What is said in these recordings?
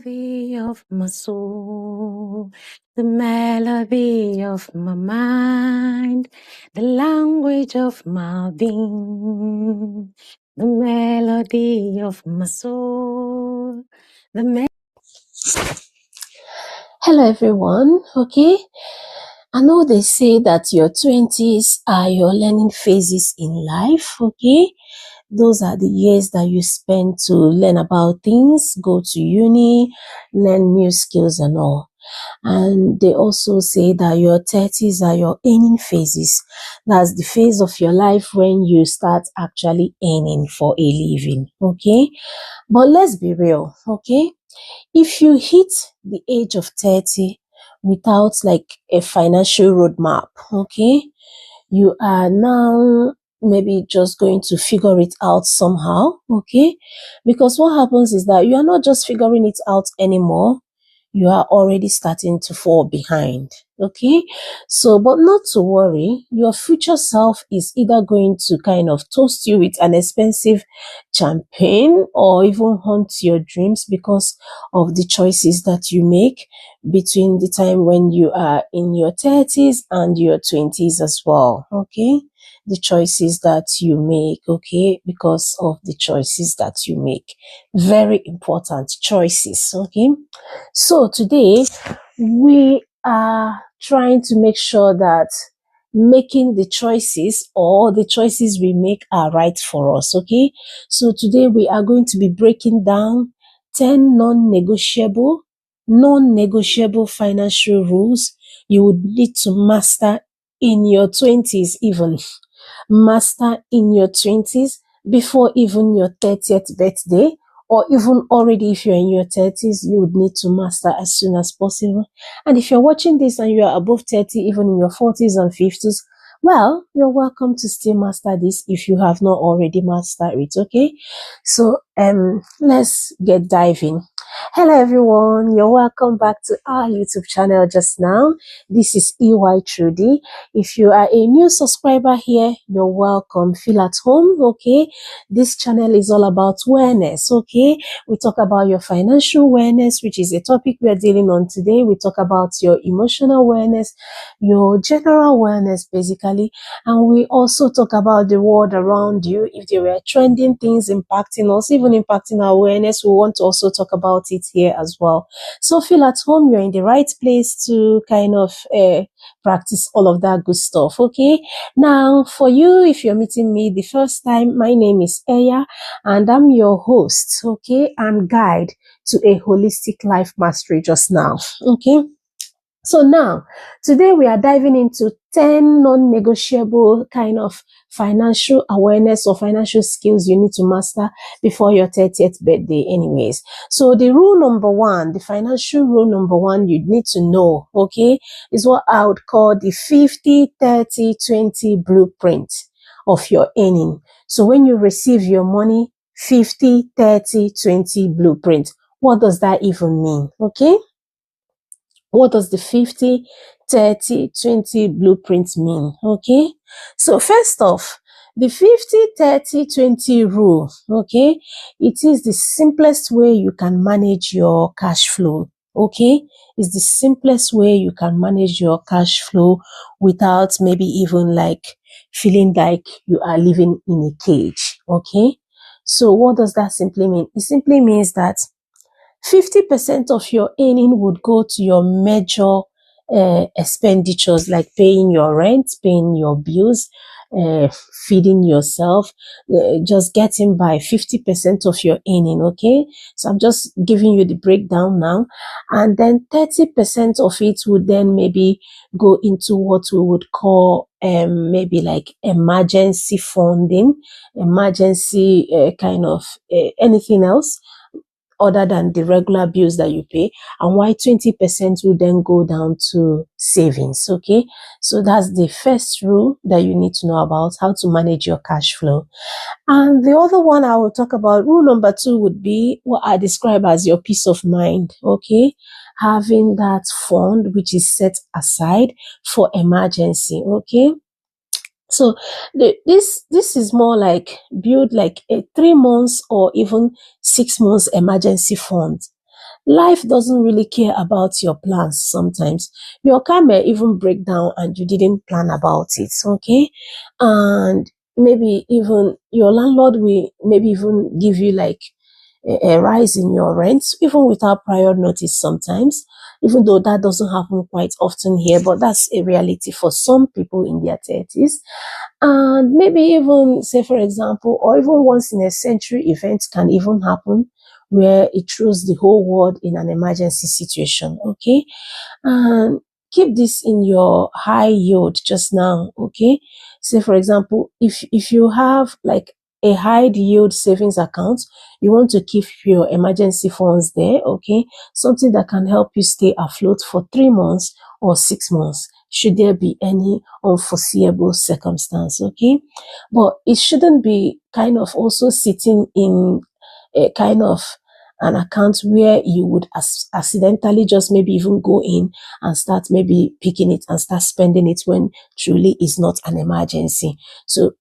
melody of my soul, the melody of my mind, the language of my being, the melody of my soul, Hello everyone. Okay, I know they say that your 20s are your learning phases in life. Okay, those are the years that you spend to learn about things, go to uni, learn new skills and all. And they also say that your 30s are your earning phases. That's the phase of your life when you start actually earning for a living. Okay, but let's be real. Okay, if you hit the age of 30 without like a financial roadmap, okay, you are now maybe just going to figure it out somehow, okay? Because what happens is that you are not just figuring it out anymore, you are already starting to fall behind, okay? So, but not to worry, your future self is either going to kind of toast you with an expensive champagne or even haunt your dreams because of the choices that you make between the time when you are in your 30s and your 20s as well, okay? The choices that you make, okay? Because of the choices that you make. Very important choices, okay? So today we are trying to make sure that making the choices or the choices we make are right for us, okay? So today we are going to be breaking down 10 non-negotiable financial rules you would need to master in your 20s even. Master in your 20s before even your 30th birthday, or even already if you're in your 30s, you would need to master as soon as possible. And if you're watching this and you're above 30, even in your 40s and 50s, well, you're welcome to still master this if you have not already mastered it, okay? So, let's get diving. Hello everyone, you're welcome back to our YouTube channel just now. This is EY Trudy. If you are a new subscriber here, you're welcome. Feel at home, okay? This channel is all about awareness, okay? We talk about your financial awareness, which is a topic we are dealing on today. We talk about your emotional awareness, your general awareness, basically. And we also talk about the world around you. If there were trending things impacting us, even impacting our awareness, we want to also talk about it here as well. So feel at home. You're in the right place to kind of practice all of that good stuff, okay? Now, for you, if you're meeting me the first time, my name is Eya, and I'm your host, okay, and guide to a holistic life mastery just now, okay? So now, today we are diving into 10 non-negotiable kind of financial awareness or financial skills you need to master before your 30th birthday anyways. So the rule number one, the financial rule number one you need to know, okay, is what I would call the 50-30-20 blueprint of your earning. So when you receive your money, 50-30-20 blueprint. What does that even mean, okay? What does the 50-30-20 blueprint mean? Okay, so first off, the 50-30-20 rule, okay, it is the simplest way you can manage your cash flow. Okay, it's the simplest way you can manage your cash flow without maybe even like feeling like you are living in a cage. Okay, so what does that simply mean? It simply means that 50% of your earning would go to your major expenditures like paying your rent, paying your bills, feeding yourself, just getting by 50% of your earning, okay? So I'm just giving you the breakdown now. And then 30% of it would then maybe go into what we would call maybe like emergency funding, emergency kind of anything else other than the regular bills that you pay, and why 20% will then go down to savings, okay? So that's the first rule that you need to know about how to manage your cash flow. And the other one I will talk about, rule number 2, would be what I describe as your peace of mind, okay? Having that fund which is set aside for emergency, okay? So this is more like build like a 3 months or even 6 months emergency fund. Life doesn't really care about your plans sometimes. Your car may even break down and you didn't plan about it, okay? And maybe even your landlord will maybe even give you like a rise in your rent, even without prior notice sometimes, even though that doesn't happen quite often here, but that's a reality for some people in their 30s. And maybe even, say, for example, or even once in a century event can even happen where it throws the whole world in an emergency situation, okay? And keep this in your high yield just now, okay? Say, for example, if you have like a high yield savings account, you want to keep your emergency funds there, okay? Something that can help you stay afloat for 3 months or 6 months, should there be any unforeseeable circumstance, okay? But it shouldn't be kind of also sitting in a kind of an account where you would accidentally just maybe even go in and start maybe picking it and start spending it when truly is not an emergency. So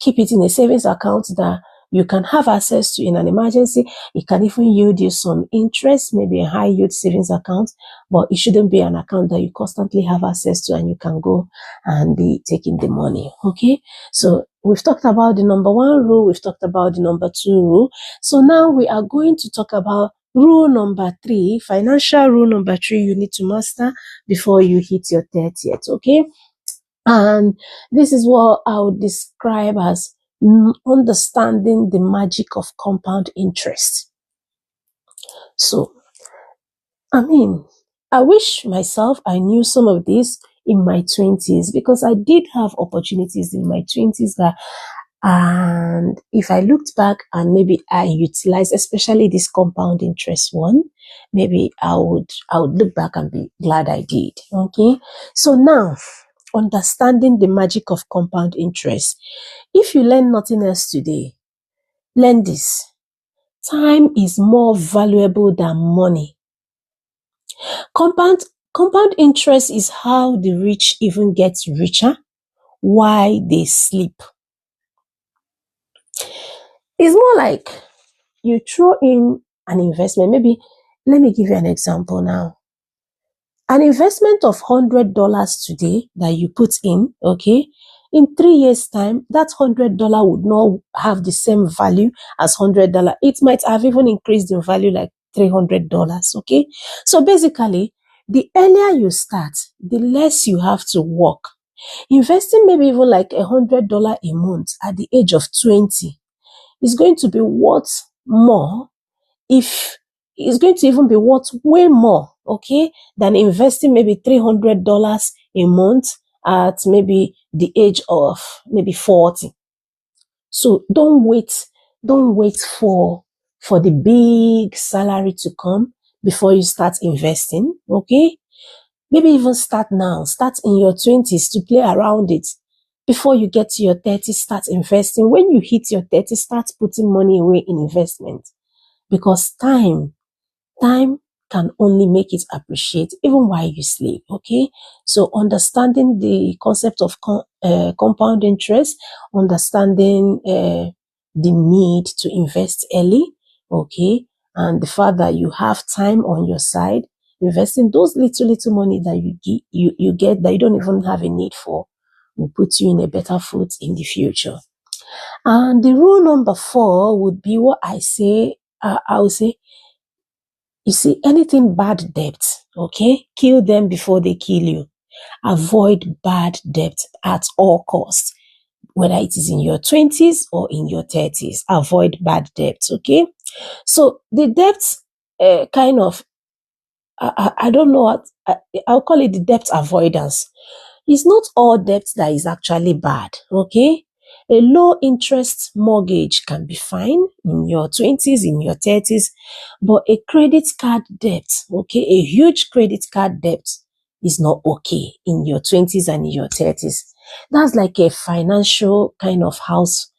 keep it in a savings account that you can have access to in an emergency. It can even yield you some interest, maybe a high yield savings account, but it shouldn't be an account that you constantly have access to and you can go and be taking the money. Okay. So we've talked about the number 1 rule. We've talked about the number 2 rule. So now we are going to talk about rule number 3, financial rule number 3 you need to master before you hit your 30th. Okay. And this is what I would describe as understanding the magic of compound interest. So, I mean, I wish myself I knew some of this in my 20s because I did have opportunities in my 20s that, and if I looked back and maybe I utilized, especially this compound interest one, maybe I would look back and be glad I did. Okay. So now, understanding the magic of compound interest. If you learn nothing else today, learn this. Time is more valuable than money. Compound compound interest is how the rich even get richer while they sleep. It's more like you throw in an investment. Maybe let me give you an example now. An investment of $100 today that you put in, okay, in 3 years' time, that $100 would not have the same value as $100. It might have even increased in value like $300, okay? So basically, the earlier you start, the less you have to work. Investing maybe even like $100 a month at the age of 20 is going to be worth more, if it's going to even be worth way more, okay, than investing maybe $300 a month at maybe the age of maybe 40. So don't wait for the big salary to come before you start investing, okay? Maybe even start now. Start in your 20s to play around it. Before you get to your 30s, start investing. When you hit your 30s, start putting money away in investment. Because time can only make it appreciate even while you sleep, okay? So understanding the concept of compound interest, understanding the need to invest early, okay? And the fact that you have time on your side, investing those little money that you get that you don't even have a need for will put you in a better foot in the future. And the rule number 4 would be what I would say, you see, anything bad debt, okay? Kill them before they kill you. Avoid bad debt at all costs, whether it is in your 20s or in your 30s. Avoid bad debt, okay? So the debts kind of, I don't know what, I'll call it the debt avoidance. It's not all debt that is actually bad, okay? A low interest mortgage can be fine in your 20s, in your 30s, but a credit card debt, okay, a huge credit card debt is not okay in your 20s and in your 30s. That's like a financial kind of house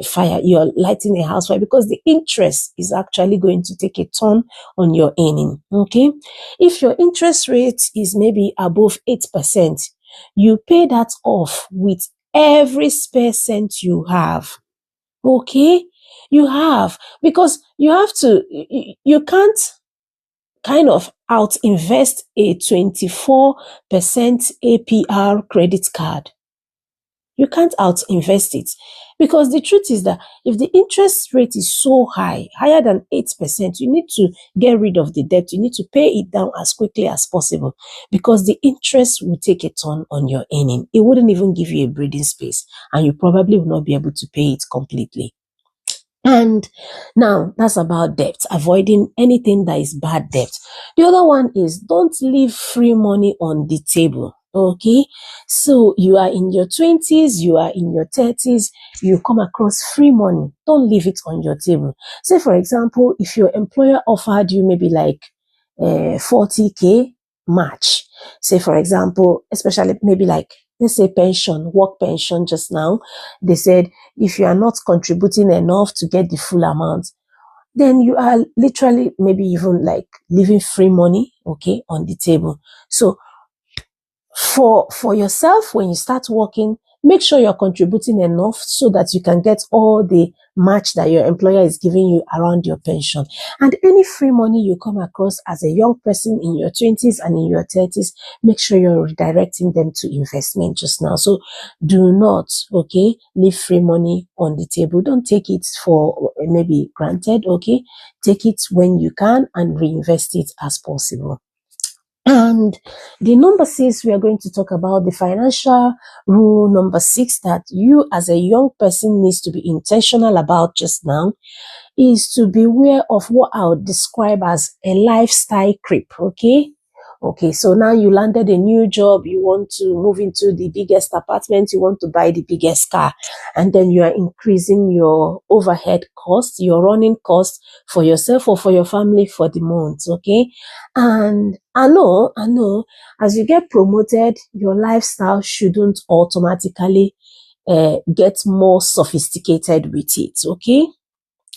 fire. You're lighting a house fire because the interest is actually going to take a turn on your earning, okay? If your interest rate is maybe above 8%, you pay that off with every spare cent you have. Okay? You have, because you have to, you can't kind of out invest a 24% APR credit card. You can't out invest it, because the truth is that if the interest rate is so high, higher than 8%, you need to get rid of the debt. You need to pay it down as quickly as possible, because the interest will take a turn on your earning. It wouldn't even give you a breathing space, and you probably will not be able to pay it completely. And now that's about debt, avoiding anything that is bad debt. The other one is don't leave free money on the table. Okay, so you are in your 20s, you are in your 30s, you come across free money. Don't leave it on your table. Say, for example, if your employer offered you maybe like 40K match, say, for example, especially maybe like, let's say pension, work pension just now, they said, if you are not contributing enough to get the full amount, then you are literally maybe even like leaving free money, okay, on the table. So for yourself, when you start working, make sure you're contributing enough so that you can get all the match that your employer is giving you around your pension. And any free money you come across as a young person in your 20s and in your 30s, make sure you're redirecting them to investment just now. So do not, okay, leave free money on the table. Don't take it for maybe granted, okay? Take it when you can and reinvest it as possible. And the number 6, we are going to talk about the financial rule number 6 that you as a young person needs to be intentional about just now, is to beware of what I would describe as a lifestyle creep, okay? Okay, so now you landed a new job, you want to move into the biggest apartment, you want to buy the biggest car, and then you are increasing your overhead cost, your running cost for yourself or for your family for the month, okay? And I know, as you get promoted, your lifestyle shouldn't automatically get more sophisticated with it, okay?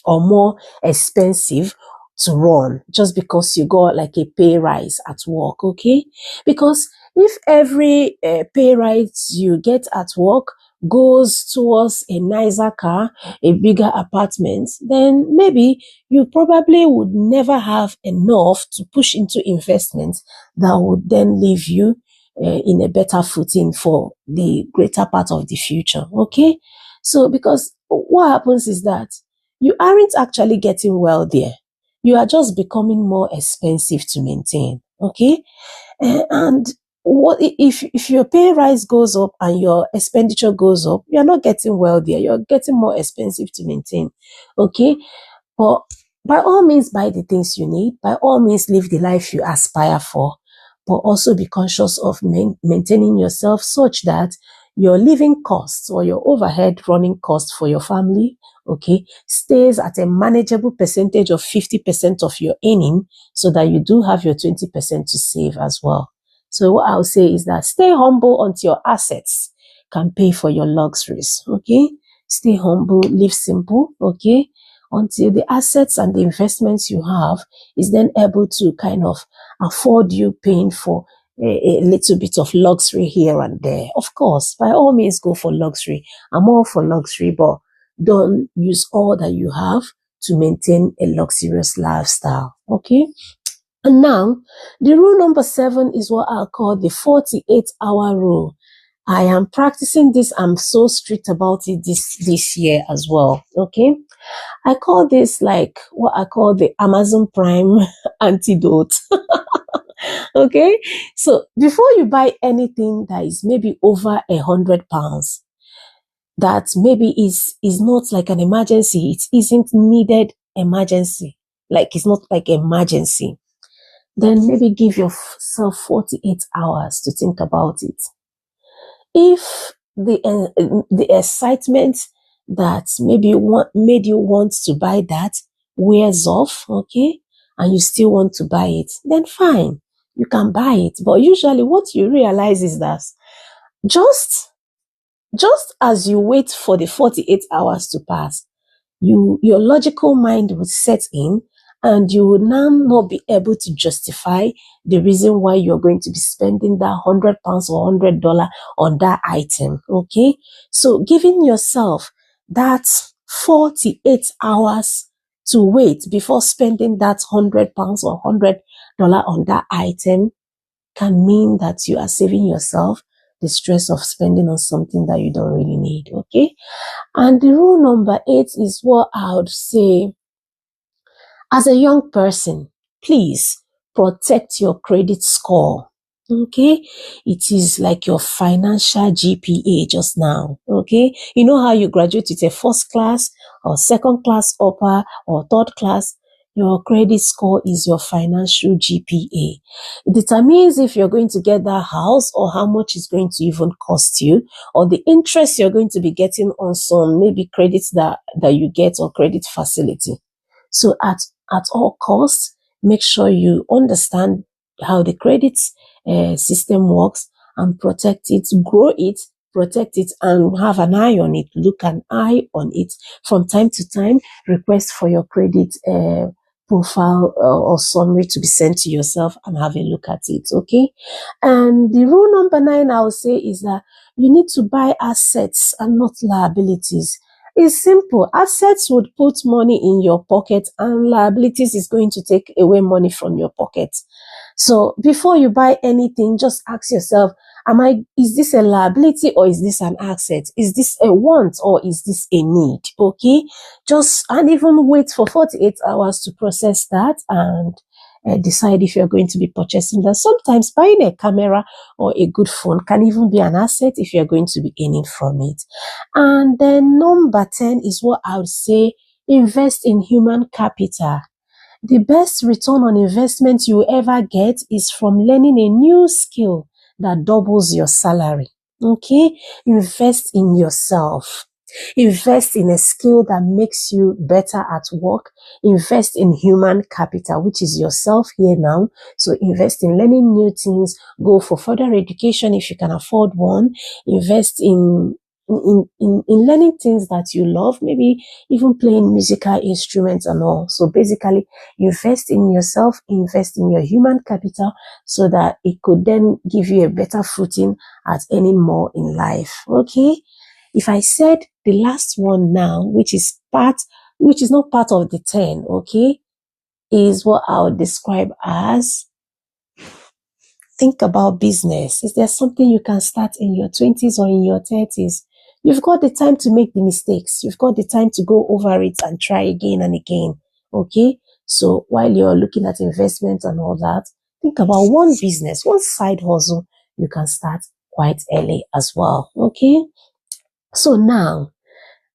Or more expensive to run just because you got like a pay rise at work, okay? Because if every pay rise you get at work goes towards a nicer car, a bigger apartment, then maybe you probably would never have enough to push into investments that would then leave you in a better footing for the greater part of the future, okay? So because what happens is that you aren't actually getting wealthier. You are just becoming more expensive to maintain. Okay. And what if your pay rise goes up and your expenditure goes up, you're not getting wealthier, you're getting more expensive to maintain. Okay. But by all means, buy the things you need. By all means, live the life you aspire for. But also be conscious of maintaining yourself such that your living costs or your overhead running costs for your family, okay, stays at a manageable percentage of 50% of your earning, so that you do have your 20% to save as well. So what I'll say is that stay humble until your assets can pay for your luxuries, okay? Stay humble, live simple, okay? Until the assets and the investments you have is then able to kind of afford you paying for a little bit of luxury here and there. Of course, by all means, go for luxury. I'm all for luxury, but don't use all that you have to maintain a luxurious lifestyle. Okay. And now, the rule number 7 is what I'll call the 48-hour rule. I am practicing this. I'm so strict about it this year as well. Okay. I call this like what I call the Amazon Prime antidote. Okay. So before you buy anything that is maybe over £100, that maybe is not like an emergency, it isn't needed emergency, like it's not like emergency, then maybe give yourself 48 hours to think about it. If the excitement that maybe made you want to buy that wears off, okay, and you still want to buy it, then fine, you can buy it. But usually what you realize is that just as you wait for the 48 hours to pass, your logical mind would set in, and you will now not be able to justify the reason why you're going to be spending that £100 or $100 on that item. Okay. So giving yourself that 48 hours to wait before spending that £100 or $100 on that item can mean that you are saving yourself the stress of spending on something that you don't really need. Okay. And the rule number 8 is what I would say, as a young person, please protect your credit score. Okay, it is like your financial GPA just now. Okay, you know how you graduate with a first class or second class upper or third class? Your credit score is your financial GPA. It determines if you're going to get that house or how much it's going to even cost you, or the interest you're going to be getting on some maybe credits that you get or credit facility. So at all costs, make sure you understand how the credit system works and protect it, grow it, protect it, and have an eye on it. Look an eye on it from time to time. Request for your credit profile or summary to be sent to yourself and have a look at it. Okay. And the rule number 9, I would say, is that you need to buy assets and not liabilities. It's simple. Assets would put money in your pocket, and liabilities is going to take away money from your pocket. So before you buy anything, just ask yourself, is this a liability or is this an asset? Is this a want or is this a need? Okay. And even wait for 48 hours to process that and decide if you're going to be purchasing that. Sometimes buying a camera or a good phone can even be an asset if you're going to be earning from it. And then number 10 is what I would say, invest in human capital. The best return on investment you ever get is from learning a new skill that doubles your salary. Okay? Invest in yourself. Invest in a skill that makes you better at work. Invest in human capital, which is yourself here now. So invest in learning new things. Go for further education if you can afford one. Invest in learning things that you love, maybe even playing musical instruments and all. So basically, invest in yourself, invest in your human capital so that it could then give you a better footing at earning more in life. Okay. If I said the last one now, which is not part of the 10, okay, is what I would describe as, think about business. Is there something you can start in your 20s or in your 30s? You've got the time to make the mistakes. You've got the time to go over it and try again and again. Okay. So while you're looking at investments and all that, think about one business, one side hustle you can start quite early as well. Okay. So now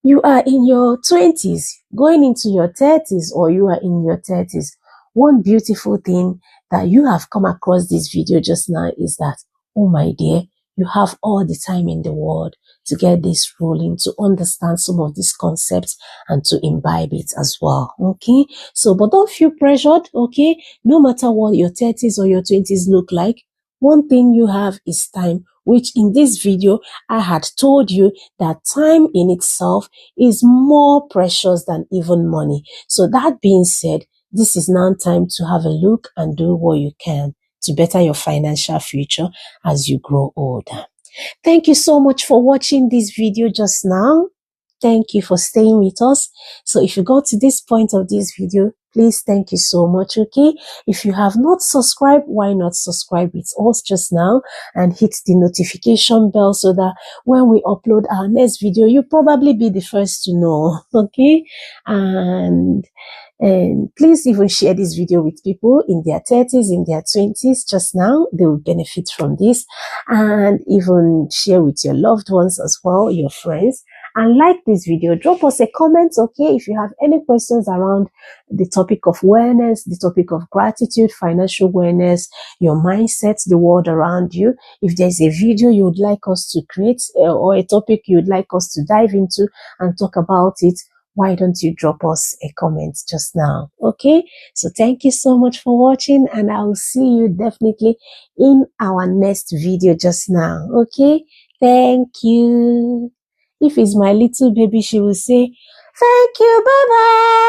you are in your 20s, going into your 30s, or you are in your 30s. One beautiful thing that you have come across this video just now is that, oh my dear, you have all the time in the world to get this rolling, to understand some of these concepts and to imbibe it as well. Okay. So, but don't feel pressured. Okay. No matter what your 30s or your 20s look like, one thing you have is time, which in this video, I had told you that time in itself is more precious than even money. So that being said, this is now time to have a look and do what you can to better your financial future as you grow older. Thank you so much for watching this video just now. Thank you for staying with us. So if you got to this point of this video, please, thank you so much. Okay. If you have not subscribed, why not subscribe with us just now and hit the notification bell so that when we upload our next video, you'll probably be the first to know. Okay. And please even share this video with people in their 30s, in their 20s just now. They will benefit from this, and even share with your loved ones as well, your friends. And like this video, drop us a comment, okay, if you have any questions around the topic of wellness, the topic of gratitude, financial wellness, your mindset, the world around you. If there's a video you would like us to create or a topic you would like us to dive into and talk about it, why don't you drop us a comment just now? Okay. So thank you so much for watching, and I will see you definitely in our next video just now. Okay. Thank you. If it's my little baby, she will say, thank you. Bye bye.